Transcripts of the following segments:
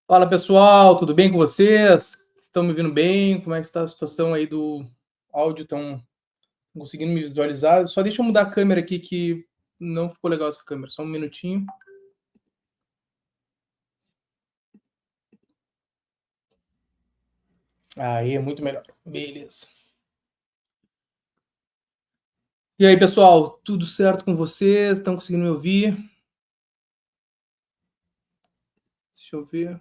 Fala pessoal, tudo bem com vocês? Estão me ouvindo bem? Como é que está a situação aí do áudio? Estão conseguindo me visualizar? Só deixa eu mudar a câmera aqui que não ficou legal essa câmera. Só um minutinho. Aí é muito melhor. Beleza. E aí pessoal, tudo certo com vocês? Estão conseguindo me ouvir? Deixa eu ver.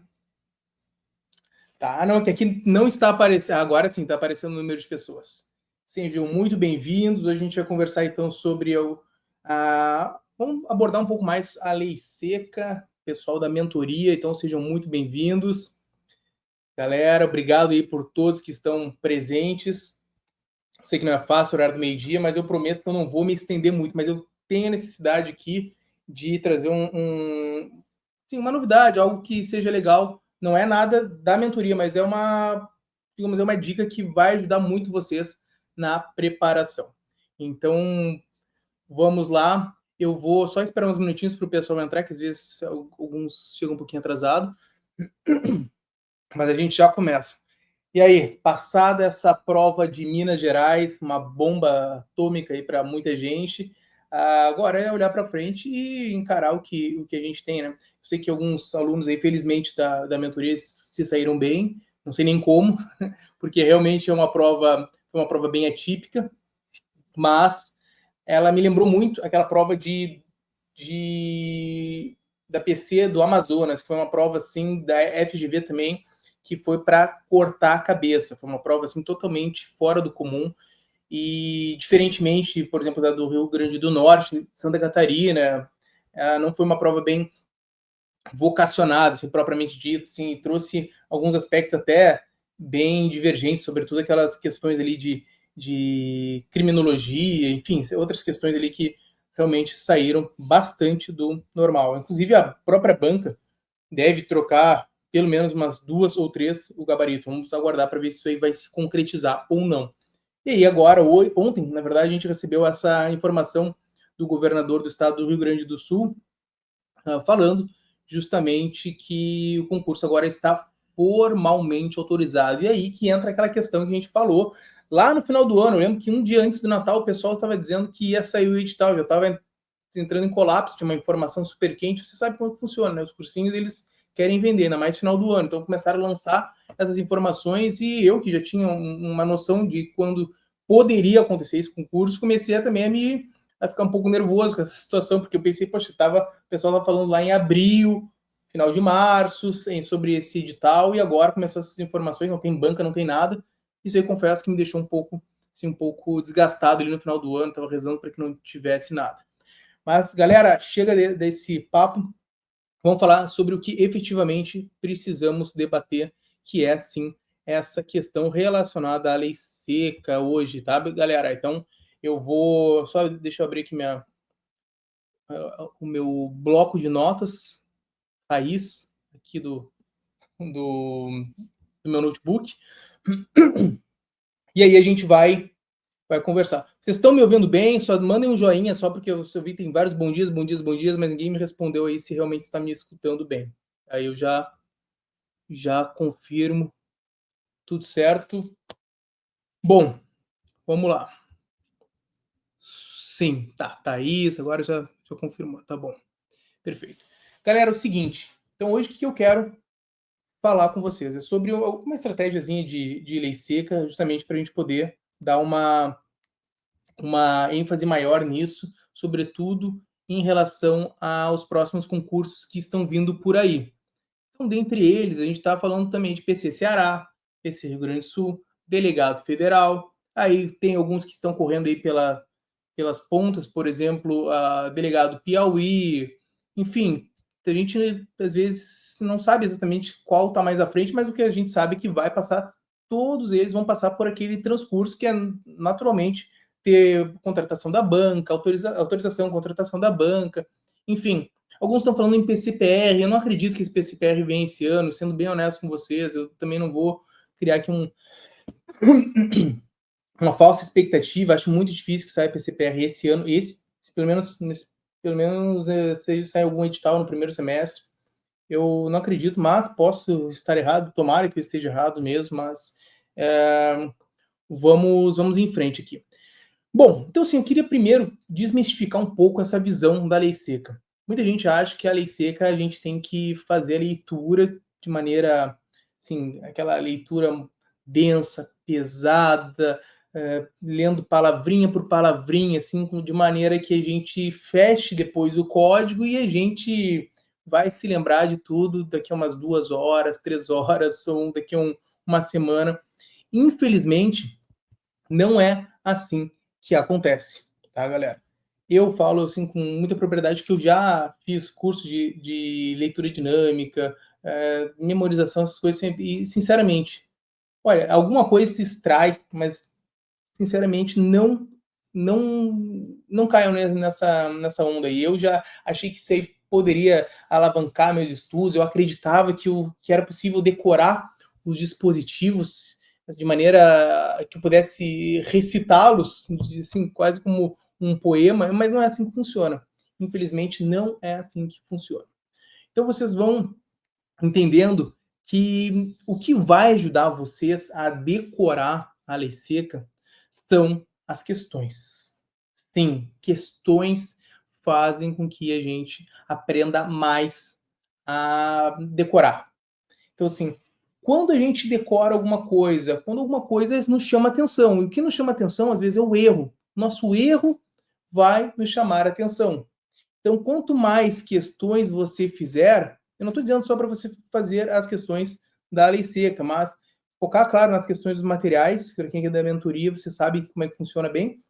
Tá, não, que aqui não está aparecendo. Agora sim, está aparecendo o número de pessoas. Sejam muito bem-vindos. Hoje a gente vai conversar então sobre vamos abordar um pouco mais a lei seca, pessoal da mentoria, então sejam muito bem-vindos. Galera, obrigado aí por todos que estão presentes. Sei que não é fácil o horário do meio-dia, mas eu prometo que eu não vou me estender muito, mas eu tenho a necessidade aqui de trazer sim, uma novidade, algo que seja legal. Não é nada da mentoria, mas digamos, é uma dica que vai ajudar muito vocês na preparação. Então, vamos lá. Eu vou só esperar uns minutinhos para o pessoal entrar, que às vezes alguns chegam um pouquinho atrasado, mas a gente já começa. E aí, passada essa prova de Minas Gerais, uma bomba atômica aí para muita gente, agora é olhar para frente e encarar o que a gente tem, né? Eu sei que alguns alunos aí, felizmente, da mentoria se saíram bem, não sei nem como, porque realmente foi uma prova bem atípica, mas ela me lembrou muito aquela prova da PC do Amazonas, que foi uma prova assim da FGV também, que foi para cortar a cabeça. Foi uma prova assim totalmente fora do comum e diferentemente, por exemplo, da do Rio Grande do Norte, Santa Catarina, não foi uma prova bem vocacionada, assim, propriamente dita, assim, trouxe alguns aspectos até bem divergentes, sobretudo aquelas questões ali de criminologia, enfim, outras questões ali que realmente saíram bastante do normal. Inclusive, a própria banca deve trocar pelo menos umas 2 ou 3 o gabarito. Vamos aguardar para ver se isso aí vai se concretizar ou não. E aí agora, ontem, na verdade, a gente recebeu essa informação do governador do estado do Rio Grande do Sul, falando justamente que o concurso agora está formalmente autorizado. E aí que entra aquela questão que a gente falou lá no final do ano. Eu lembro que um dia antes do Natal o pessoal estava dizendo que ia sair o edital, já estava entrando em colapso, tinha uma informação super quente. Você sabe como funciona, né? Os cursinhos eles querem vender, ainda mais no final do ano. Então começaram a lançar essas informações e eu, que já tinha uma noção de quando poderia acontecer esse concurso, comecei também a ficar um pouco nervoso com essa situação, porque eu pensei, poxa, o pessoal estava falando lá em abril, final de março, sobre esse edital, e agora começou essas informações, não tem banca, não tem nada. Isso aí, confesso que me deixou um pouco desgastado ali no final do ano, estava rezando para que não tivesse nada. Mas, galera, chega desse papo, vamos falar sobre o que efetivamente precisamos debater, que é, sim, essa questão relacionada à lei seca hoje, tá, galera? Então, deixa eu abrir aqui o meu bloco de notas, raiz, aqui do, do meu notebook, e aí a gente vai conversar. Vocês estão me ouvindo bem? Só mandem um joinha, só porque eu vi tem vários bom dias, bom dias, bom dias, mas ninguém me respondeu aí se realmente está me escutando bem. Aí eu já confirmo tudo certo. Bom, vamos lá. Sim, tá isso, agora já confirmou, tá bom. Perfeito. Galera, é o seguinte, então hoje o que eu quero falar com vocês é sobre uma estratégiazinha de lei seca, justamente para a gente poder dar uma ênfase maior nisso, sobretudo em relação aos próximos concursos que estão vindo por aí. Então, dentre eles, a gente está falando também de PC Ceará, PC Rio Grande do Sul, delegado federal. Aí tem alguns que estão correndo aí pelas pontas, por exemplo, delegado Piauí. Enfim, a gente às vezes não sabe exatamente qual está mais à frente, mas o que a gente sabe é que vai passar, todos eles vão passar por aquele transcurso que é naturalmente ter contratação da banca, autorização, contratação da banca, enfim. Alguns estão falando em PCPR, eu não acredito que esse PCPR venha esse ano, sendo bem honesto com vocês, eu também não vou criar aqui uma falsa expectativa, acho muito difícil que saia PCPR esse ano, pelo menos saia algum edital no primeiro semestre, Eu não acredito, mas posso estar errado, tomara que eu esteja errado mesmo, mas vamos em frente aqui. Bom, então assim, eu queria primeiro desmistificar um pouco essa visão da lei seca. Muita gente acha que a lei seca a gente tem que fazer a leitura de maneira, assim, aquela leitura densa, pesada, lendo palavrinha por palavrinha, assim, de maneira que a gente feche depois o código e a gente vai se lembrar de tudo daqui a umas 2 horas, 3 horas, ou daqui a uma semana. Infelizmente, não é assim que acontece, tá, galera? Eu falo assim com muita propriedade que eu já fiz curso de leitura dinâmica, memorização, essas coisas sempre, e sinceramente, olha, alguma coisa se extrai, mas sinceramente não caiam nessa onda aí. Eu já achei que isso aí poderia alavancar meus estudos, eu acreditava que era possível decorar os dispositivos de maneira que eu pudesse recitá-los, assim, quase como um poema, mas não é assim que funciona. Infelizmente, não é assim que funciona. Então, vocês vão entendendo que o que vai ajudar vocês a decorar a lei seca são as questões. Sim, questões fazem com que a gente aprenda mais a decorar. Então, assim, quando a gente decora alguma coisa, quando alguma coisa nos chama atenção, e o que nos chama atenção, às vezes, é o erro. Nosso erro vai nos chamar atenção. Então, quanto mais questões você fizer, eu não estou dizendo só para você fazer as questões da lei seca, mas focar, claro, nas questões dos materiais, para quem é da mentoria, você sabe como é que funciona bem,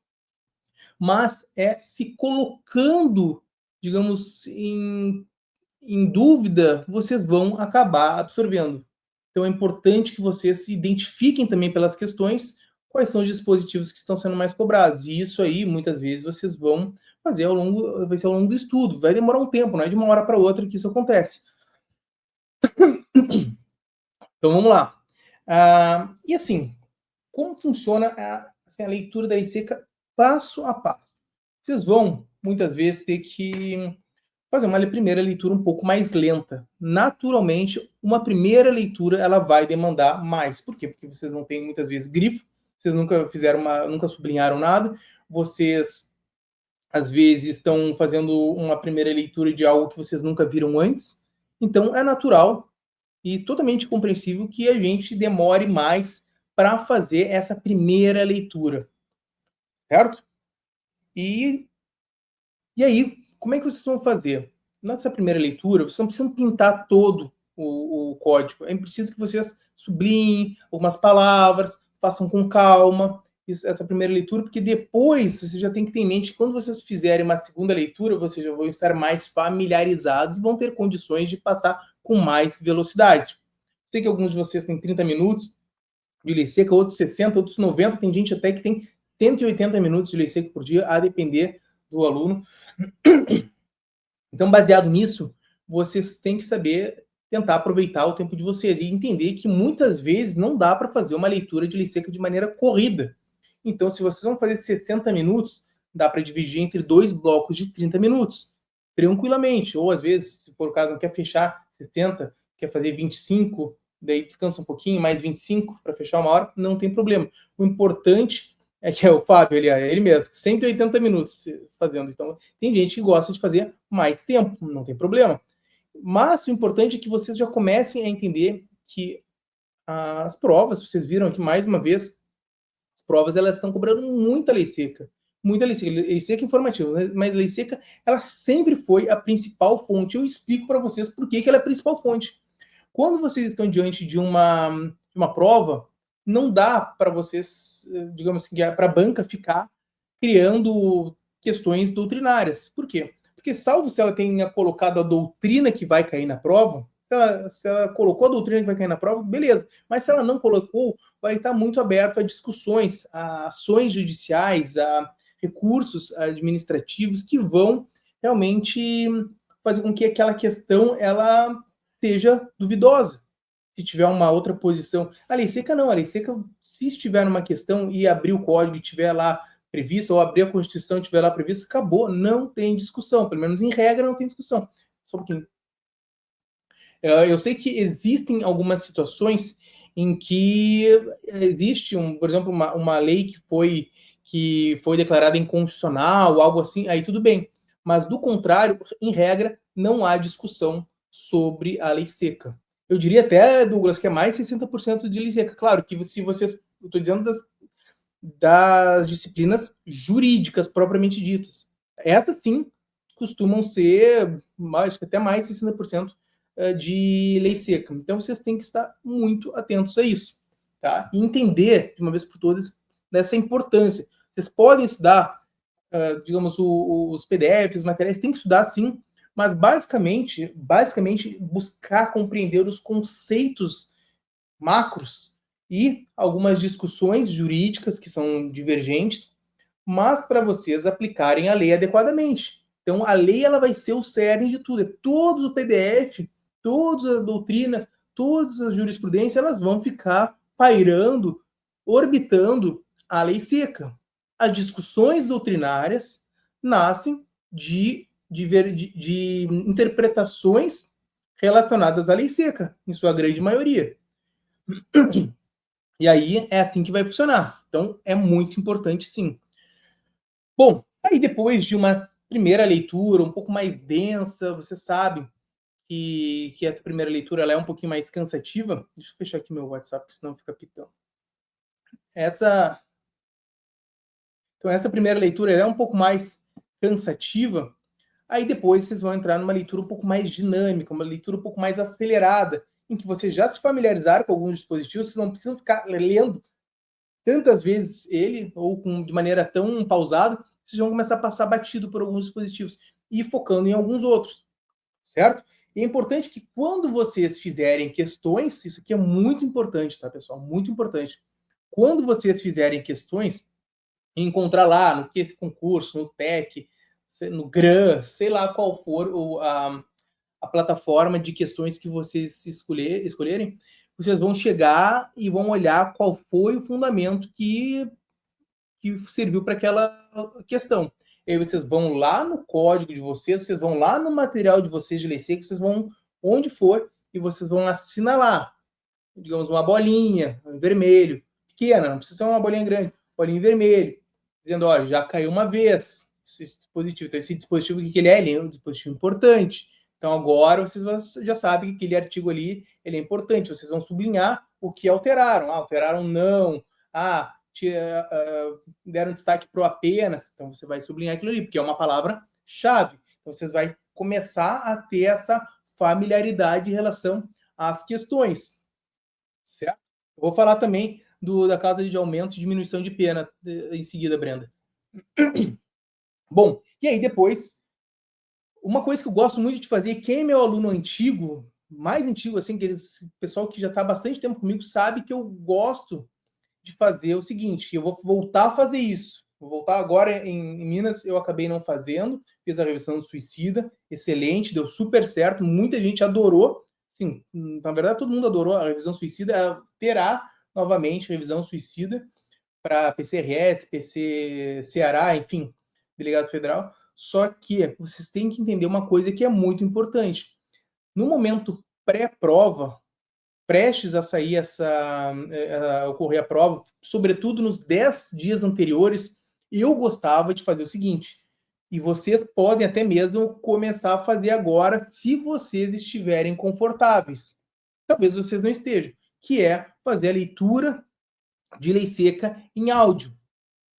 mas é se colocando, digamos, em dúvida, vocês vão acabar absorvendo. Então é importante que vocês se identifiquem também pelas questões quais são os dispositivos que estão sendo mais cobrados. E isso aí, muitas vezes, vocês vão fazer vai ser ao longo do estudo. Vai demorar um tempo, não é de uma hora para outra que isso acontece. Então vamos lá. E assim, como funciona a leitura da lei seca passo a passo? Vocês vão, muitas vezes, ter que fazer uma primeira leitura um pouco mais lenta. Naturalmente, uma primeira leitura ela vai demandar mais. Por quê? Porque vocês não têm muitas vezes grifo, vocês nunca sublinharam nada, vocês às vezes estão fazendo uma primeira leitura de algo que vocês nunca viram antes. Então é natural e totalmente compreensível que a gente demore mais para fazer essa primeira leitura, certo? E E aí, como é que vocês vão fazer? Nessa primeira leitura, vocês não precisam pintar todo o código. É preciso que vocês sublinhem algumas palavras, façam com calma essa primeira leitura, porque depois você já tem que ter em mente que quando vocês fizerem uma segunda leitura, vocês já vão estar mais familiarizados e vão ter condições de passar com mais velocidade. Sei que alguns de vocês têm 30 minutos de lei seca, outros 60, outros 90, tem gente até que tem 180 minutos de lei seca por dia, a depender do aluno. Então, baseado nisso, vocês têm que saber tentar aproveitar o tempo de vocês e entender que muitas vezes não dá para fazer uma leitura de lei seca de maneira corrida. Então, se vocês vão fazer 60 minutos, dá para dividir entre 2 blocos de 30 minutos, tranquilamente. Ou às vezes, se for o caso, não quer fechar 70, quer fazer 25, daí descansa um pouquinho, mais 25 para fechar uma hora, não tem problema. O importante é que é o Fábio, ele mesmo, 180 minutos fazendo. Então, tem gente que gosta de fazer mais tempo, não tem problema. Mas o importante é que vocês já comecem a entender que as provas, vocês viram aqui mais uma vez, as provas elas estão cobrando muita lei seca. Muita lei seca informativa, mas lei seca ela sempre foi a principal fonte. Eu explico para vocês por que ela é a principal fonte. Quando vocês estão diante de uma prova, não dá para vocês, digamos assim, para a banca ficar criando questões doutrinárias. Por quê? Porque, salvo se ela tenha colocado a doutrina que vai cair na prova, se ela colocou a doutrina que vai cair na prova, beleza. Mas se ela não colocou, vai estar muito aberto a discussões, a ações judiciais, a recursos administrativos que vão realmente fazer com que aquela questão ela seja duvidosa. Se tiver uma outra posição. A lei seca não, a lei seca, se estiver numa questão e abrir o código e tiver lá previsto, ou abrir a Constituição e tiver lá previsto, acabou, não tem discussão. Pelo menos em regra não tem discussão. Só um pouquinho. Eu sei que existem algumas situações em que existe, por exemplo, uma lei que foi declarada inconstitucional, algo assim, aí tudo bem. Mas, do contrário, em regra, não há discussão sobre a lei seca. Eu diria até, Douglas, que é mais 60% de lei seca. Claro que se vocês, eu estou dizendo das disciplinas jurídicas propriamente ditas. Essas sim costumam ser, acho que até mais 60% de lei seca. Então vocês têm que estar muito atentos a isso, tá? E entender de uma vez por todas dessa importância. Vocês podem estudar, digamos, os PDFs, os materiais, tem que estudar sim, mas basicamente buscar compreender os conceitos macros e algumas discussões jurídicas que são divergentes, mas para vocês aplicarem a lei adequadamente. Então, a lei ela vai ser o cerne de tudo. É todo o PDF, todas as doutrinas, todas as jurisprudências, elas vão ficar pairando, orbitando a lei seca. As discussões doutrinárias nascem de interpretações relacionadas à lei seca, em sua grande maioria. E aí é assim que vai funcionar. Então é muito importante, sim. Bom, aí depois de uma primeira leitura um pouco mais densa, você sabe que essa primeira leitura ela é um pouquinho mais cansativa. Deixa eu fechar aqui meu WhatsApp, porque senão fica pitando. Então essa primeira leitura é um pouco mais cansativa. Aí depois vocês vão entrar numa leitura um pouco mais dinâmica, uma leitura um pouco mais acelerada, em que vocês já se familiarizaram com alguns dispositivos, vocês não precisam ficar lendo tantas vezes ele, ou de maneira tão pausada, vocês vão começar a passar batido por alguns dispositivos e focando em alguns outros, certo? E é importante que quando vocês fizerem questões, isso aqui é muito importante, tá, pessoal? Muito importante. Quando vocês fizerem questões, encontrar lá no que esse concurso, no TEC, no GRAN, sei lá qual for a plataforma de questões que vocês escolherem, vocês vão chegar e vão olhar qual foi o fundamento que serviu para aquela questão. E aí vocês vão lá no código de vocês vão lá no material de vocês de lei seca, vocês vão onde for e vocês vão assinalar, digamos, uma bolinha em vermelho, pequena, não precisa ser uma bolinha grande, bolinha em vermelho, dizendo, ó, já caiu uma vez esse dispositivo. Então, esse dispositivo, o que ele é? Ele é um dispositivo importante. Então, agora vocês já sabem que aquele artigo ali ele é importante. Vocês vão sublinhar o que alteraram. Alteraram não. Deram destaque para o apenas. Então, você vai sublinhar aquilo ali, porque é uma palavra-chave. Então, você vai começar a ter essa familiaridade em relação às questões. Certo? Eu vou falar também da causa de aumento e diminuição de pena em seguida, Brenda. Bom, e aí depois, uma coisa que eu gosto muito de fazer, quem é meu aluno antigo, mais antigo, assim, pessoal que já está há bastante tempo comigo, sabe que eu gosto de fazer o seguinte, eu vou voltar a fazer isso. Vou voltar agora em Minas, eu acabei não fazendo, fiz a revisão do suicida, excelente, deu super certo, muita gente adorou. Sim, na verdade todo mundo adorou a revisão suicida, terá novamente revisão suicida para PCRS, PC Ceará, enfim, delegado federal. Só que vocês têm que entender uma coisa que é muito importante. No momento pré-prova, prestes a sair a ocorrer a prova, sobretudo nos 10 dias anteriores, eu gostava de fazer o seguinte, e vocês podem até mesmo começar a fazer agora, se vocês estiverem confortáveis. Talvez vocês não estejam, que é fazer a leitura de lei seca em áudio. O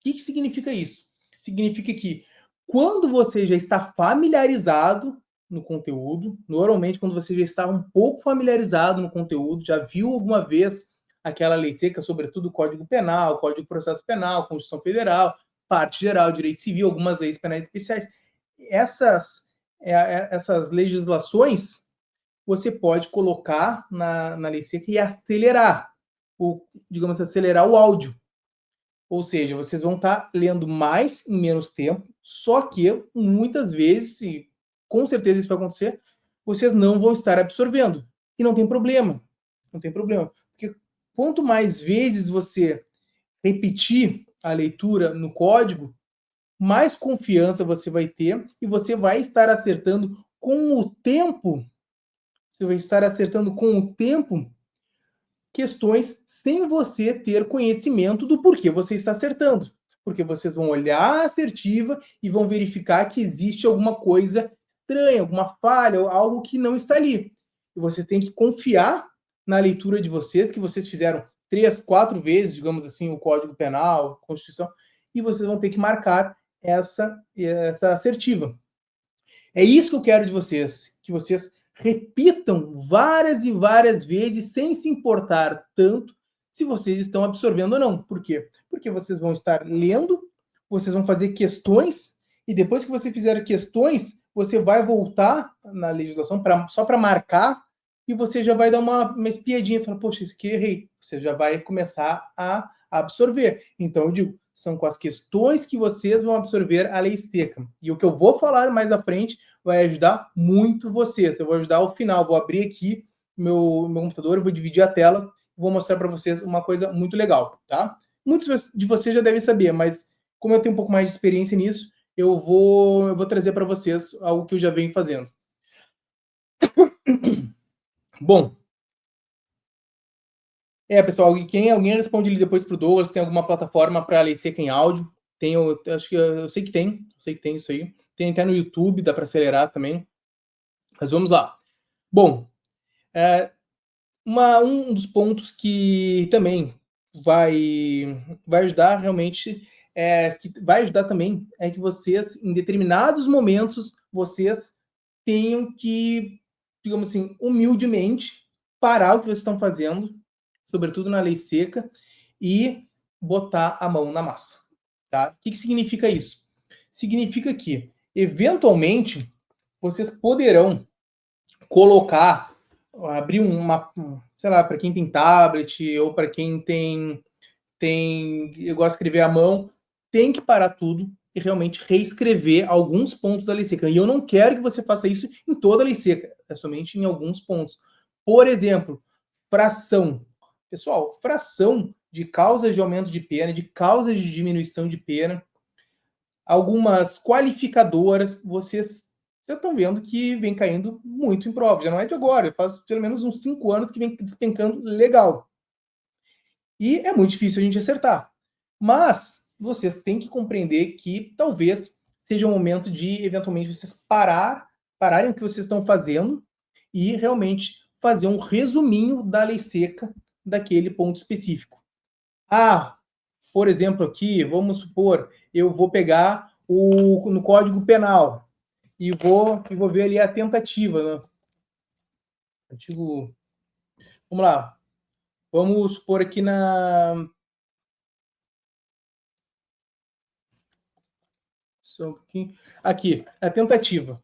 que significa isso? Significa que quando você já está familiarizado no conteúdo, normalmente quando você já está um pouco familiarizado no conteúdo, já viu alguma vez aquela lei seca, sobretudo o Código Penal, Código de Processo Penal, Constituição Federal, Parte Geral, Direito Civil, algumas leis penais especiais, essas legislações você pode colocar na lei seca e acelerar, digamos, acelerar o áudio. Ou seja, vocês vão estar lendo mais em menos tempo, só que muitas vezes, e com certeza isso vai acontecer, vocês não vão estar absorvendo. E não tem problema. Não tem problema. Porque quanto mais vezes você repetir a leitura no código, mais confiança você vai ter e você vai estar acertando com o tempo você vai estar acertando com o tempo questões sem você ter conhecimento do porquê você está acertando. Porque vocês vão olhar a assertiva e vão verificar que existe alguma coisa estranha, alguma falha, algo que não está ali. E vocês têm que confiar na leitura de vocês, que vocês fizeram 3, 4 vezes, digamos assim, o Código Penal, a Constituição, e vocês vão ter que marcar essa assertiva. É isso que eu quero de vocês, que vocês repitam várias e várias vezes, sem se importar tanto se vocês estão absorvendo ou não. Por quê? Porque vocês vão estar lendo, vocês vão fazer questões, e depois que você fizer questões, você vai voltar na legislação só para marcar, e você já vai dar uma espiadinha, falando, poxa, isso aqui errei. Você já vai começar a absorver. Então, eu digo, são com as questões que vocês vão absorver a lei seca. E o que eu vou falar mais à frente vai ajudar muito vocês. Eu vou ajudar ao final. Vou abrir aqui meu computador, vou dividir a tela e vou mostrar para vocês uma coisa muito legal, tá? Muitos de vocês já devem saber, mas como eu tenho um pouco mais de experiência nisso, eu vou trazer para vocês algo que eu já venho fazendo. Bom, pessoal, alguém responde ali depois para o Douglas, tem alguma plataforma para lei seca em áudio? Acho que eu sei que tem isso aí. Tem até no YouTube, dá para acelerar também. Mas vamos lá. Bom, um dos pontos que também vai ajudar realmente, que vai ajudar também, é que vocês, em determinados momentos, vocês tenham que, digamos assim, humildemente, parar o que vocês estão fazendo, sobretudo na lei seca, e botar a mão na massa. Tá? O que significa isso? Significa que, eventualmente, vocês poderão abrir sei lá, para quem tem tablet ou para quem eu gosto de escrever à mão, tem que parar tudo e realmente reescrever alguns pontos da lei seca. E eu não quero que você faça isso em toda a lei seca, é somente em alguns pontos. Por exemplo, fração. Pessoal, fração de causas de aumento de pena, de causas de diminuição de pena, algumas qualificadoras, vocês já estão vendo que vem caindo muito em prova. Já não é de agora, faz pelo menos uns 5 anos que vem despencando legal. E é muito difícil a gente acertar. Mas vocês têm que compreender que talvez seja o momento de, eventualmente, vocês pararem o que vocês estão fazendo e realmente fazer um resuminho da lei seca daquele ponto específico. Por exemplo, aqui, vamos supor, eu vou pegar no Código Penal e vou ver ali a tentativa, né? Vamos lá. Vamos supor aqui só um pouquinho. Aqui, a tentativa.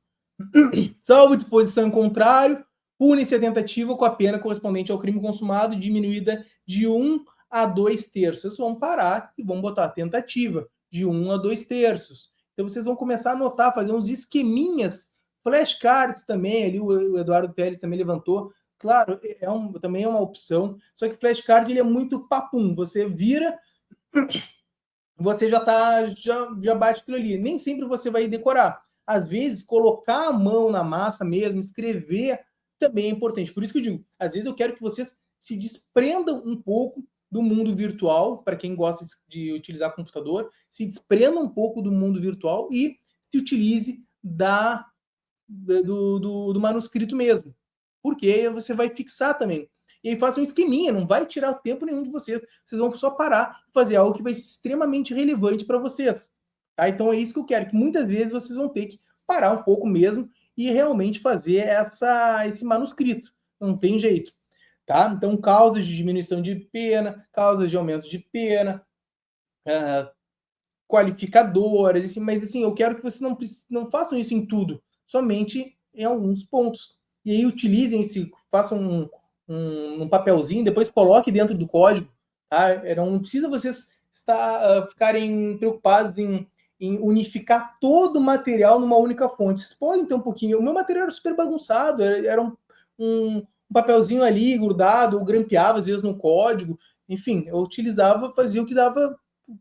Salvo disposição em contrário, pune-se a tentativa com a pena correspondente ao crime consumado, diminuída de 1 a 2 terços. Vocês vão parar e vão botar a tentativa de 1 a 2 terços. Então vocês vão começar a anotar, fazer uns esqueminhas, flashcards também, ali o Eduardo Pérez também levantou. Claro, também é uma opção, só que flashcard ele é muito papum. Você vira, você já bate aquilo ali. Nem sempre você vai decorar. Às vezes, colocar a mão na massa mesmo, escrever, também é importante. Por isso que eu digo, às vezes eu quero que vocês se desprendam um pouco do mundo virtual, para quem gosta de utilizar computador, se desprenda um pouco do mundo virtual e se utilize do manuscrito mesmo. Porque você vai fixar também. E aí faça um esqueminha, não vai tirar tempo nenhum de vocês. Vocês vão só parar e fazer algo que vai ser extremamente relevante para vocês. Tá? Então é isso que eu quero, que muitas vezes vocês vão ter que parar um pouco mesmo e realmente fazer esse manuscrito. Não tem jeito. Tá? Então, causas de diminuição de pena, causas de aumento de pena, qualificadoras, assim, mas assim, eu quero que vocês não façam isso em tudo, somente em alguns pontos. E aí utilizem façam um papelzinho, depois coloque dentro do código, tá? Não precisa vocês ficarem preocupados em unificar todo o material numa única fonte. Vocês podem ter um pouquinho. O meu material era super bagunçado, era um papelzinho ali grudado, ou grampeava às vezes no código. Enfim, eu fazia o que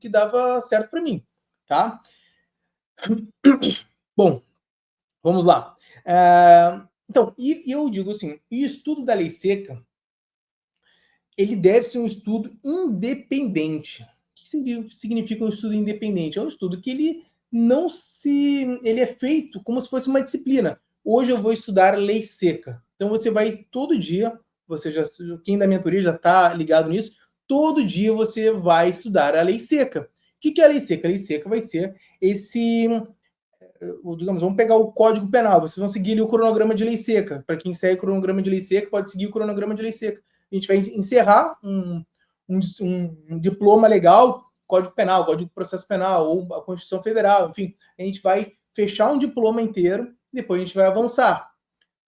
dava certo para mim, tá? Bom, vamos lá. Então, e eu digo assim, o estudo da lei seca, ele deve ser um estudo independente. O que significa um estudo independente? É um estudo que ele não se... ele é feito como se fosse uma disciplina. Hoje eu vou estudar lei seca. Então você vai todo dia, você já, quem da mentoria já está ligado nisso, todo dia você vai estudar a lei seca. O que é a lei seca? A lei seca vai ser esse, digamos, vamos pegar o Código Penal, vocês vão seguir ali o cronograma de lei seca. Para quem segue o cronograma de lei seca, pode seguir o cronograma de lei seca. A gente vai encerrar um diploma legal, Código Penal, Código de Processo Penal, ou a Constituição Federal, enfim, a gente vai fechar um diploma inteiro, depois a gente vai avançar.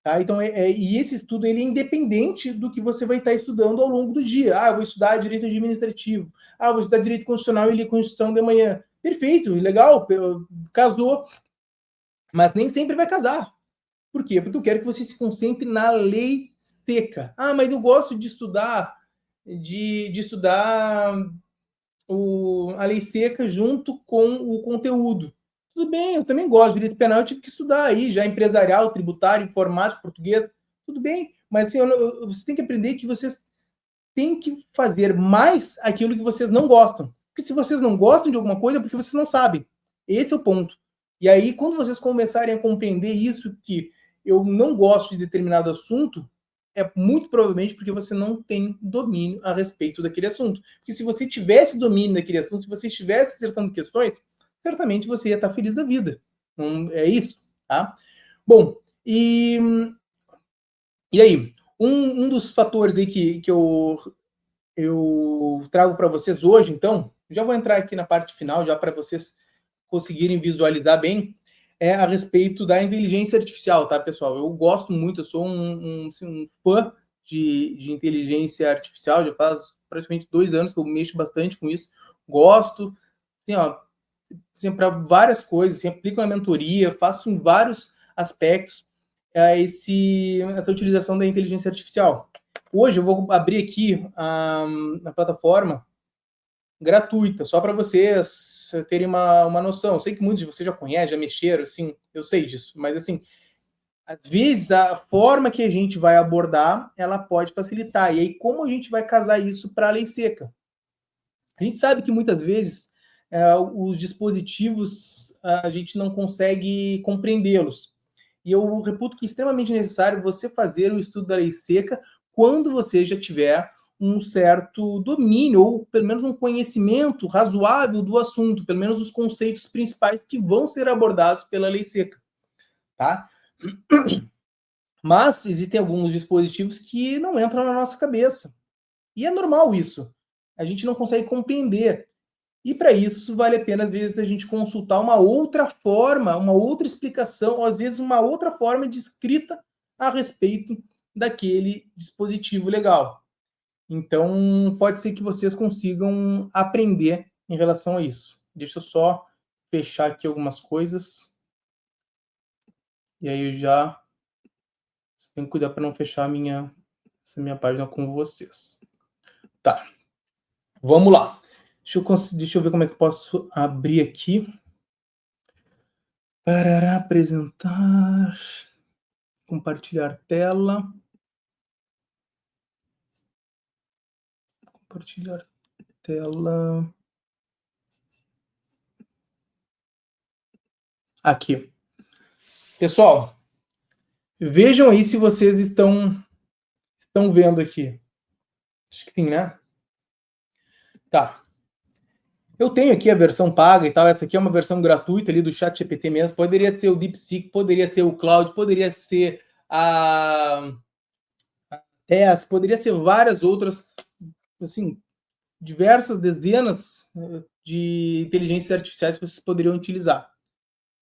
Tá? Então, e esse estudo ele é independente do que você vai estar estudando ao longo do dia. Ah, eu vou estudar direito administrativo. Ah, eu vou estudar direito constitucional e Constituição de manhã. Perfeito, legal, casou. Mas nem sempre vai casar. Por quê? Porque eu quero que você se concentre na lei seca. Ah, mas eu gosto de estudar a lei seca junto com o conteúdo. Tudo bem, eu também gosto de direito penal, eu tive que estudar aí, já empresarial, tributário, informático, português, tudo bem, mas assim, você tem que aprender que vocês têm que fazer mais aquilo que vocês não gostam. Porque se vocês não gostam de alguma coisa, é porque vocês não sabem. Esse é o ponto. E aí, quando vocês começarem a compreender isso, que eu não gosto de determinado assunto, é muito provavelmente porque você não tem domínio a respeito daquele assunto. Porque se você tivesse domínio daquele assunto, se você estivesse acertando questões, certamente você ia estar feliz da vida. Não é isso, tá? Bom, e aí? Um dos fatores aí que eu trago para vocês hoje, então, já vou entrar aqui na parte final, já para vocês conseguirem visualizar bem, é a respeito da inteligência artificial, tá, pessoal? Eu gosto muito, eu sou um fã de inteligência artificial, já faz praticamente 2 anos que eu mexo bastante com isso, gosto, assim, ó, assim, para várias coisas, assim, aplico na mentoria, faço em vários aspectos essa utilização da inteligência artificial. Hoje eu vou abrir aqui a plataforma gratuita, só para vocês terem uma noção. Eu sei que muitos de vocês já conhecem, já mexeram, assim, eu sei disso, mas assim, às vezes a forma que a gente vai abordar, ela pode facilitar. E aí, como a gente vai casar isso para a lei seca? A gente sabe que muitas vezes os dispositivos a gente não consegue compreendê-los. E eu reputo que é extremamente necessário você fazer o estudo da lei seca quando você já tiver um certo domínio, ou pelo menos um conhecimento razoável do assunto, pelo menos os conceitos principais que vão ser abordados pela lei seca. Tá? Mas existem alguns dispositivos que não entram na nossa cabeça. E é normal isso. A gente não consegue compreender. E para isso vale a pena, às vezes, a gente consultar uma outra forma, uma outra explicação, ou às vezes uma outra forma de escrita a respeito daquele dispositivo legal. Então, pode ser que vocês consigam aprender em relação a isso. Deixa eu só fechar aqui algumas coisas. E aí eu já tenho que cuidar para não fechar essa minha página com vocês. Tá. Vamos lá. Deixa eu ver como é que eu posso abrir aqui. Para apresentar. Compartilhar tela. Compartilhar tela. Aqui. Pessoal, vejam aí se vocês estão vendo aqui. Acho que sim, né? Tá. Eu tenho aqui a versão paga e tal. Essa aqui é uma versão gratuita ali do ChatGPT mesmo. Poderia ser o DeepSeek, poderia ser o Cloud, poderia ser a TES, poderia ser várias outras, assim, diversas dezenas de inteligências artificiais que vocês poderiam utilizar.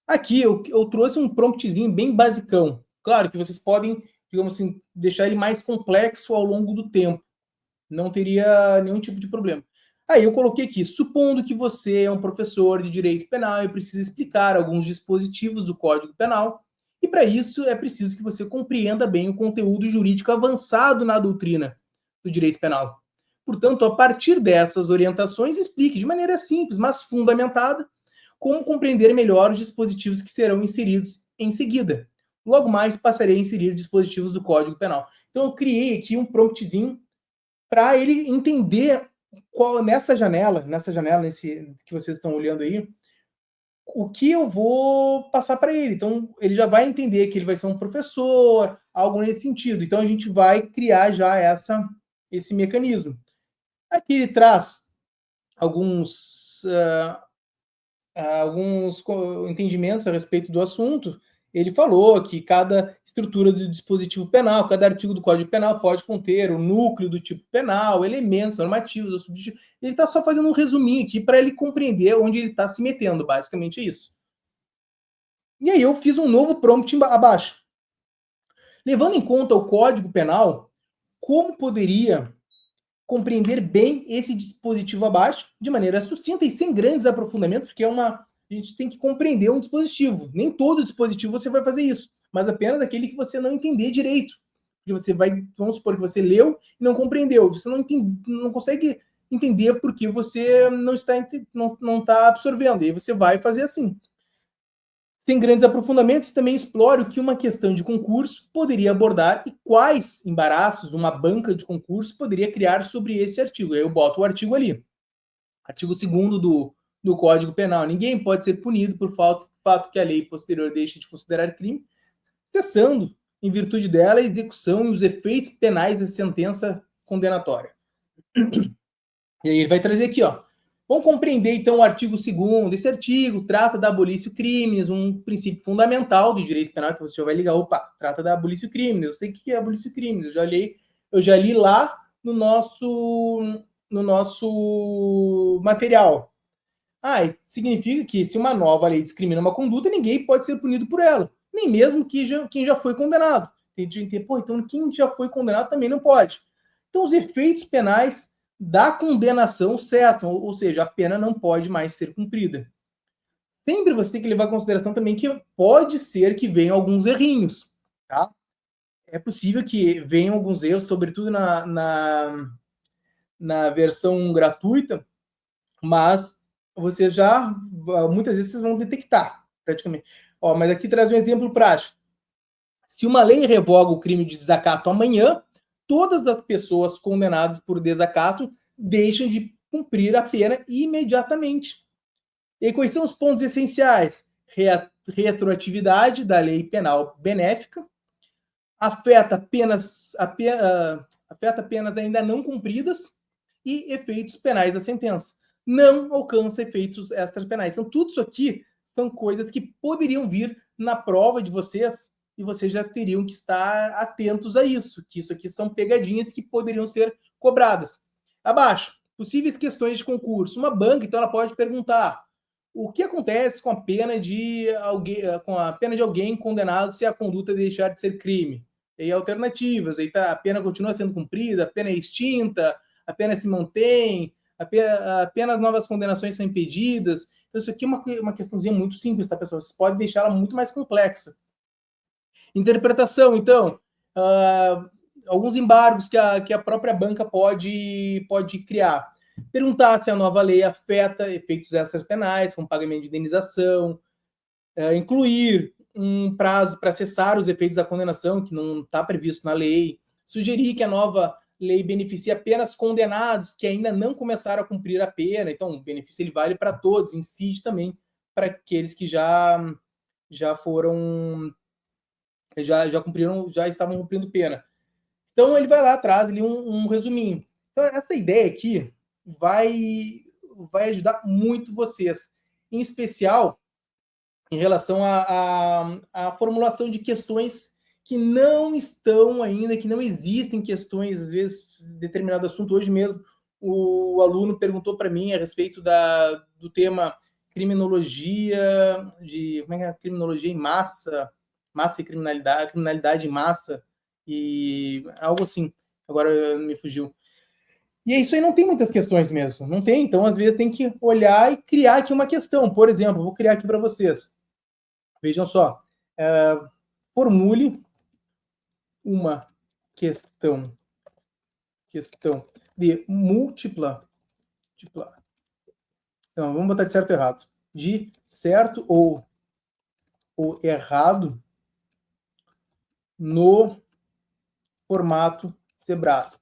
Aqui eu trouxe um promptzinho bem basicão. Claro que vocês podem, digamos assim, deixar ele mais complexo ao longo do tempo. Não teria nenhum tipo de problema. Aí eu coloquei aqui, supondo que você é um professor de direito penal e precisa explicar alguns dispositivos do Código Penal, e para isso é preciso que você compreenda bem o conteúdo jurídico avançado na doutrina do direito penal. Portanto, a partir dessas orientações, explique de maneira simples, mas fundamentada, como compreender melhor os dispositivos que serão inseridos em seguida. logo mais passarei a inserir dispositivos do Código Penal. Então eu criei aqui um promptzinho para ele entender qual nessa janela, nesse que vocês estão olhando aí, o que eu vou passar para ele. Então ele já vai entender que ele vai ser um professor, algo nesse sentido. Então a gente vai criar já esse mecanismo. Aqui ele traz alguns entendimentos a respeito do assunto. Ele falou que cada estrutura do dispositivo penal, cada artigo do Código Penal pode conter o núcleo do tipo penal, elementos normativos ou subjetivos. Ele está só fazendo um resuminho aqui para ele compreender onde ele está se metendo, basicamente é isso. E aí eu fiz um novo prompt abaixo. Levando em conta o Código Penal, como poderia compreender bem esse dispositivo abaixo, de maneira sucinta e sem grandes aprofundamentos, porque a gente tem que compreender um dispositivo. Nem todo dispositivo você vai fazer isso, mas apenas aquele que você não entender direito. Porque você vai, vamos supor que você leu e não compreendeu. Você não consegue entender porque você não está absorvendo. E aí você vai fazer assim. Sem grandes aprofundamentos, também explore o que uma questão de concurso poderia abordar e quais embaraços uma banca de concurso poderia criar sobre esse artigo. Aí eu boto o artigo ali. Artigo 2º do Código Penal. Ninguém pode ser punido por fato que a lei posterior deixe de considerar crime, cessando, em virtude dela, a execução e os efeitos penais da sentença condenatória. E aí ele vai trazer aqui, ó. Vamos compreender, então, o artigo 2º. Esse artigo trata da abolição crimes, um princípio fundamental do direito penal, que você já vai ligar, opa, trata da abolição crimes. Eu sei o que é abolição crimes, eu já li lá no nosso material. Significa que se uma nova lei discrimina uma conduta, ninguém pode ser punido por ela, nem mesmo quem já foi condenado. Então quem já foi condenado também não pode. Então os efeitos penais da condenação cessam, ou seja, a pena não pode mais ser cumprida. Sempre você tem que levar em consideração também que pode ser que venham alguns errinhos, tá? É possível que venham alguns erros, sobretudo na versão gratuita, mas você já, muitas vezes, vocês vão detectar, praticamente. Mas aqui traz um exemplo prático. Se uma lei revoga o crime de desacato amanhã, todas as pessoas condenadas por desacato deixam de cumprir a pena imediatamente. E quais são os pontos essenciais? Retroatividade da lei penal benéfica, afeta penas ainda não cumpridas e efeitos penais da sentença. Não alcança efeitos extrapenais. Então, tudo isso aqui são coisas que poderiam vir na prova de vocês e vocês já teriam que estar atentos a isso, que isso aqui são pegadinhas que poderiam ser cobradas. Abaixo, possíveis questões de concurso. Uma banca, então, ela pode perguntar: o que acontece com a pena de alguém condenado se a conduta deixar de ser crime? E alternativas, aí tá, a pena continua sendo cumprida, a pena é extinta, a pena se mantém, apenas novas condenações são impedidas. Então isso aqui é uma questãozinha muito simples, tá, pessoal? Você pode deixar ela muito mais complexa. Interpretação, então, alguns embargos que a própria banca pode criar. Perguntar se a nova lei afeta efeitos extras penais, como pagamento de indenização, incluir um prazo para cessar os efeitos da condenação, que não está previsto na lei, sugerir que a nova lei beneficie apenas condenados que ainda não começaram a cumprir a pena. Então, o benefício ele vale para todos, incide também para aqueles que já cumpriram, já estavam cumprindo pena. Então, ele vai lá atrás ali um resuminho. Então, essa ideia aqui vai ajudar muito vocês, em especial em relação à formulação de questões que não estão ainda, que não existem questões, às vezes, determinado assunto. Hoje mesmo, o aluno perguntou para mim a respeito do tema criminologia, criminologia em massa e criminalidade em massa, e algo assim. Agora me fugiu. E isso aí não tem muitas questões mesmo, não tem. Então, às vezes, tem que olhar e criar aqui uma questão. Por exemplo, vou criar aqui para vocês. Vejam só, formule uma questão de múltipla. Então, vamos botar de certo ou errado. De certo ou errado no formato Sebrasp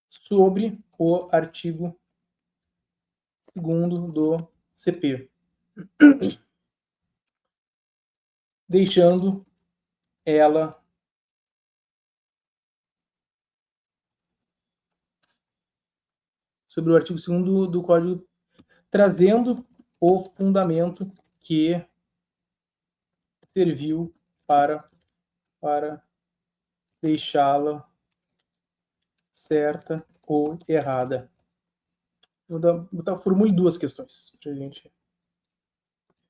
sobre o artigo 2º do CP, deixando ela sobre o artigo 2º do Código, trazendo o fundamento que serviu para deixá-la certa ou errada. Vou formule 2 questões para a gente.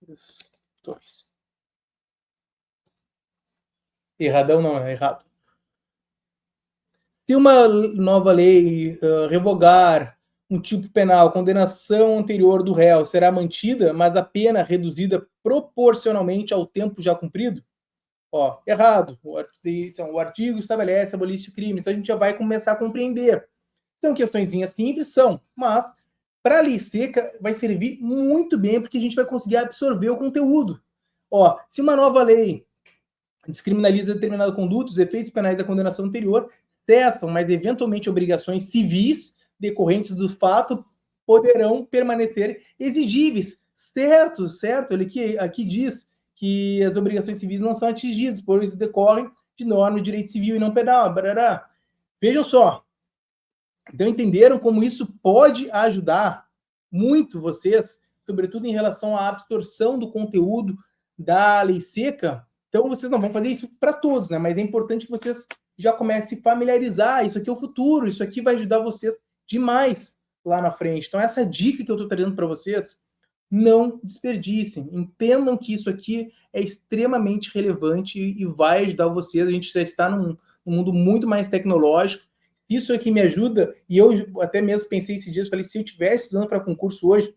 Questões. Erradão não, é errado. Se uma nova lei revogar um tipo penal, a condenação anterior do réu será mantida, mas a pena reduzida proporcionalmente ao tempo já cumprido? Ó, errado. O artigo estabelece abolício de crime, então a gente já vai começar a compreender. São questõezinhas simples, são, mas para a lei seca vai servir muito bem, porque a gente vai conseguir absorver o conteúdo. Ó, se uma nova lei descriminaliza determinada conduta, os efeitos penais da condenação anterior cessam, mas eventualmente obrigações civis decorrentes do fato poderão permanecer exigíveis. Certo, certo. Ele aqui diz que as obrigações civis não são atingidas, pois decorrem de norma de direito civil e não penal. Barará. Vejam só. Então, entenderam como isso pode ajudar muito vocês, sobretudo em relação à absorção do conteúdo da lei seca? Então, vocês não vão fazer isso para todos, né? Mas é importante que vocês já comecem a se familiarizar. Isso aqui é o futuro, isso aqui vai ajudar vocês demais lá na frente. Então, essa dica que eu estou trazendo para vocês, não desperdicem. Entendam que isso aqui é extremamente relevante e vai ajudar vocês. A gente já está num mundo muito mais tecnológico. Isso aqui me ajuda, e eu até mesmo pensei esses dias, falei, se eu estivesse estudando para concurso hoje,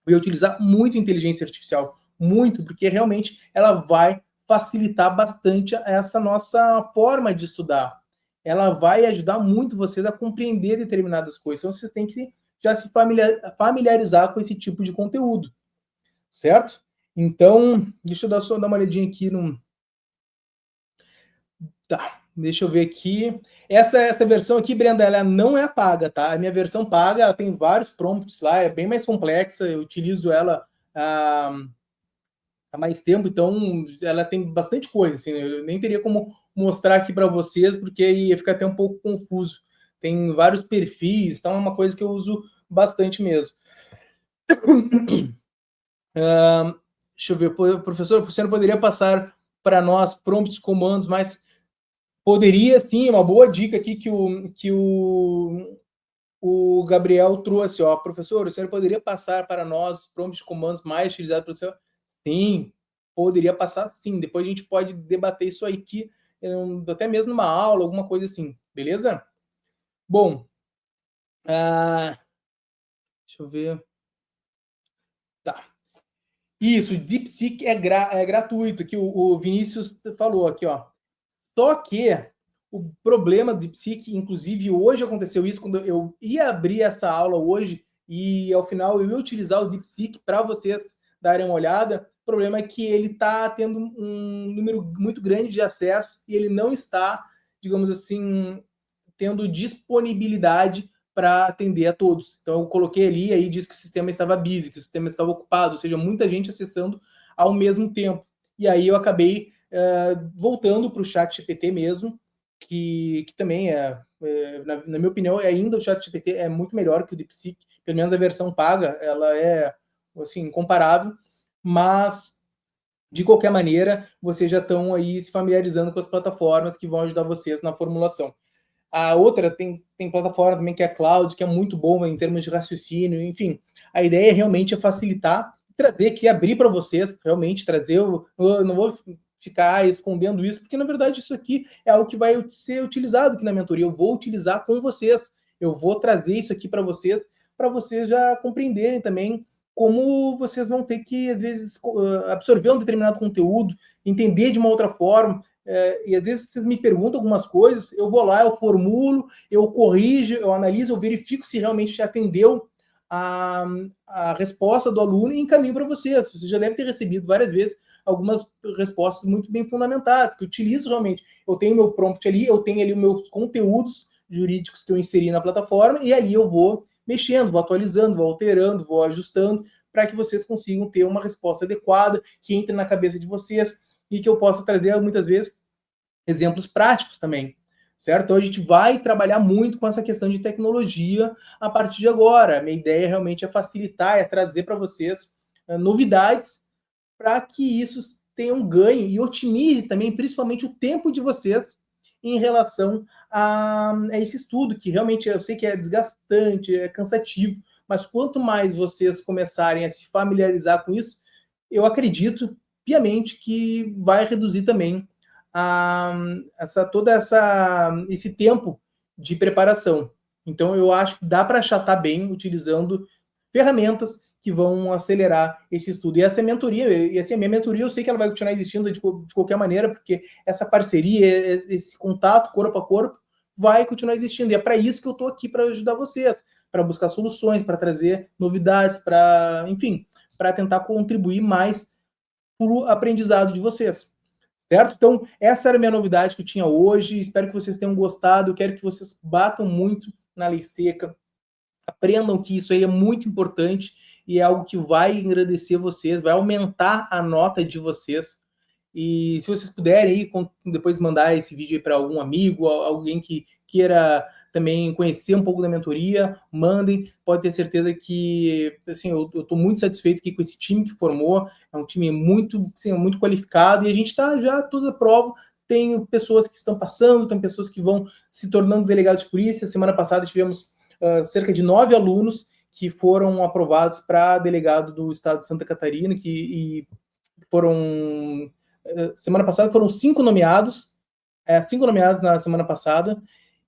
eu ia utilizar muito inteligência artificial, muito, porque realmente ela vai facilitar bastante essa nossa forma de estudar. Ela vai ajudar muito vocês a compreender determinadas coisas, então vocês têm que já se familiarizar com esse tipo de conteúdo, certo? Então, deixa eu só dar uma olhadinha aqui no... Tá, deixa eu ver aqui. Essa versão aqui, Brenda, ela não é paga, tá? A minha versão paga, ela tem vários prompts lá, é bem mais complexa, eu utilizo ela há mais tempo, então ela tem bastante coisa, assim, eu nem teria como mostrar aqui para vocês, porque ia ficar até um pouco confuso. Tem vários perfis, então é uma coisa que eu uso bastante mesmo. Deixa eu ver, professor, você não poderia passar para nós prompts, comandos, mas poderia sim, uma boa dica aqui que o Gabriel trouxe, ó, professor, o senhor poderia passar para nós os prompts, comandos mais utilizados pelo senhor? Sim, poderia passar sim, depois a gente pode debater isso aí aqui, até mesmo numa aula, alguma coisa assim, beleza? Bom, deixa eu ver. Tá. Isso, DeepSeek é gratuito, que o Vinícius falou aqui, ó. Só que o problema do DeepSeek, inclusive hoje aconteceu isso, quando eu ia abrir essa aula hoje, e ao final eu ia utilizar o DeepSeek para vocês darem uma olhada, o problema é que ele está tendo um número muito grande de acesso e ele não está, digamos assim, tendo disponibilidade para atender a todos. Então eu coloquei ali, aí diz que o sistema estava busy, que o sistema estava ocupado, ou seja, muita gente acessando ao mesmo tempo. E aí eu acabei voltando para o ChatGPT mesmo, que também na minha opinião, ainda o ChatGPT é muito melhor que o DeepSeek, pelo menos a versão paga, ela é assim, incomparável, mas de qualquer maneira, vocês já estão aí se familiarizando com as plataformas que vão ajudar vocês na formulação. A outra tem plataforma também que é a Cloud, que é muito boa em termos de raciocínio, enfim. A ideia realmente é facilitar, trazer aqui, abrir para vocês, realmente trazer, eu não vou ficar escondendo isso, porque na verdade isso aqui é algo que vai ser utilizado aqui na mentoria, eu vou utilizar com vocês, eu vou trazer isso aqui para vocês já compreenderem também como vocês vão ter que, às vezes, absorver um determinado conteúdo, entender de uma outra forma, e às vezes vocês me perguntam algumas coisas, eu vou lá, eu formulo, eu corrijo, eu analiso, eu verifico se realmente atendeu a resposta do aluno e encaminho para vocês. Você já deve ter recebido várias vezes algumas respostas muito bem fundamentadas, que eu utilizo realmente. Eu tenho meu prompt ali, eu tenho ali os meus conteúdos jurídicos que eu inseri na plataforma, e ali eu vou mexendo, vou atualizando, vou alterando, vou ajustando, para que vocês consigam ter uma resposta adequada, que entre na cabeça de vocês, e que eu possa trazer, muitas vezes, exemplos práticos também, certo? Então a gente vai trabalhar muito com essa questão de tecnologia a partir de agora. A minha ideia realmente é facilitar, é trazer para vocês novidades para que isso tenha um ganho e otimize também, principalmente, o tempo de vocês em relação a esse estudo, que realmente eu sei que é desgastante, é cansativo, mas quanto mais vocês começarem a se familiarizar com isso, eu acredito piamente que vai reduzir também esse tempo de preparação. Então, eu acho que dá para achatar bem utilizando ferramentas que vão acelerar esse estudo. E essa é a mentoria, e assim, a minha mentoria, eu sei que ela vai continuar existindo de qualquer maneira, porque essa parceria, esse contato corpo a corpo, vai continuar existindo. E é para isso que eu estou aqui, para ajudar vocês, para buscar soluções, para trazer novidades, para, enfim, para tentar contribuir mais para o aprendizado de vocês. Certo? Então, essa era a minha novidade que eu tinha hoje. Espero que vocês tenham gostado. Eu quero que vocês batam muito na lei seca. Aprendam que isso aí é muito importante e é algo que vai engrandecer vocês, vai aumentar a nota de vocês. E se vocês puderem aí, depois mandar esse vídeo aí para algum amigo, alguém que queira também conhecer um pouco da mentoria, mandem. Pode ter certeza que assim, eu estou muito satisfeito aqui com esse time que formou. É um time muito, assim, muito qualificado e a gente está já tudo à prova. Tem pessoas que estão passando, tem pessoas que vão se tornando delegados de polícia. Semana passada tivemos cerca de 9 alunos que foram aprovados para delegado do estado de Santa Catarina, e foram... Semana passada foram 5 nomeados, 5 nomeados na semana passada,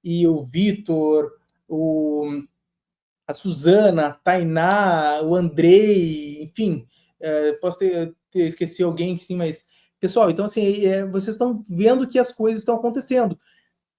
e o Vitor, a Suzana, a Tainá, o Andrei, enfim, posso ter esquecido alguém, sim, mas... Pessoal, então assim, vocês estão vendo que as coisas estão acontecendo.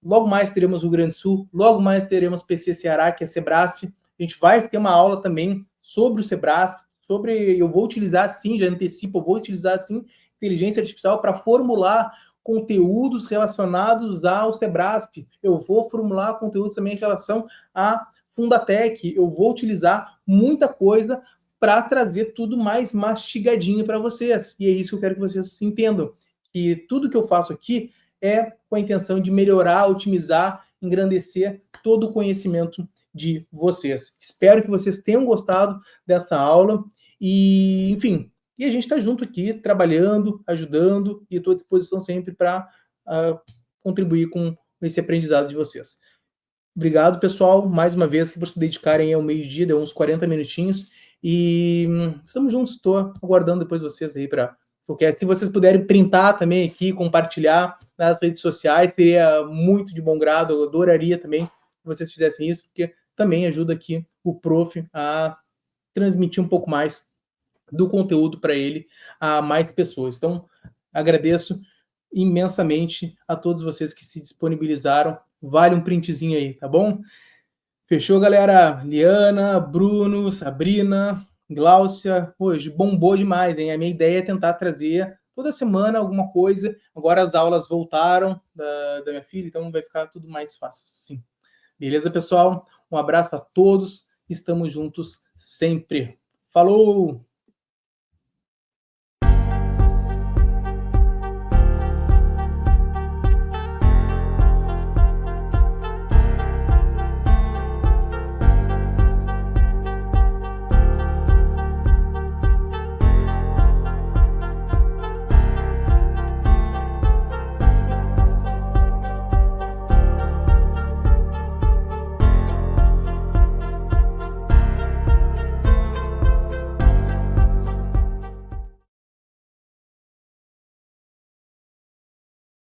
Logo mais teremos o Rio Grande do Sul, logo mais teremos PC Ceará, que é Sebrasp. A gente vai ter uma aula também sobre o Sebrasp, eu vou utilizar sim, já antecipo, eu vou utilizar sim inteligência artificial para formular conteúdos relacionados ao Sebrasp. Eu vou formular conteúdos também em relação à Fundatec. Eu vou utilizar muita coisa para trazer tudo mais mastigadinho para vocês. E é isso que eu quero que vocês entendam. Que tudo que eu faço aqui é com a intenção de melhorar, otimizar, engrandecer todo o conhecimento de vocês. Espero que vocês tenham gostado dessa aula e, enfim, a gente está junto aqui, trabalhando, ajudando, e estou à disposição sempre para contribuir com esse aprendizado de vocês. Obrigado, pessoal, mais uma vez, por se dedicarem ao meio-dia, deu uns 40 minutinhos, e estamos juntos, estou aguardando depois vocês aí para... Porque se vocês puderem printar também aqui, compartilhar nas redes sociais, seria muito de bom grado. Eu adoraria também que vocês fizessem isso, porque também ajuda aqui o prof a transmitir um pouco mais do conteúdo para ele a mais pessoas. Então, agradeço imensamente a todos vocês que se disponibilizaram. Vale um printzinho aí, tá bom? Fechou, galera? Liana, Bruno, Sabrina, Gláucia, hoje bombou demais, hein? A minha ideia é tentar trazer toda semana alguma coisa. Agora as aulas voltaram da minha filha, então vai ficar tudo mais fácil, sim. Beleza, pessoal? Um abraço para todos. Estamos juntos sempre. Falou!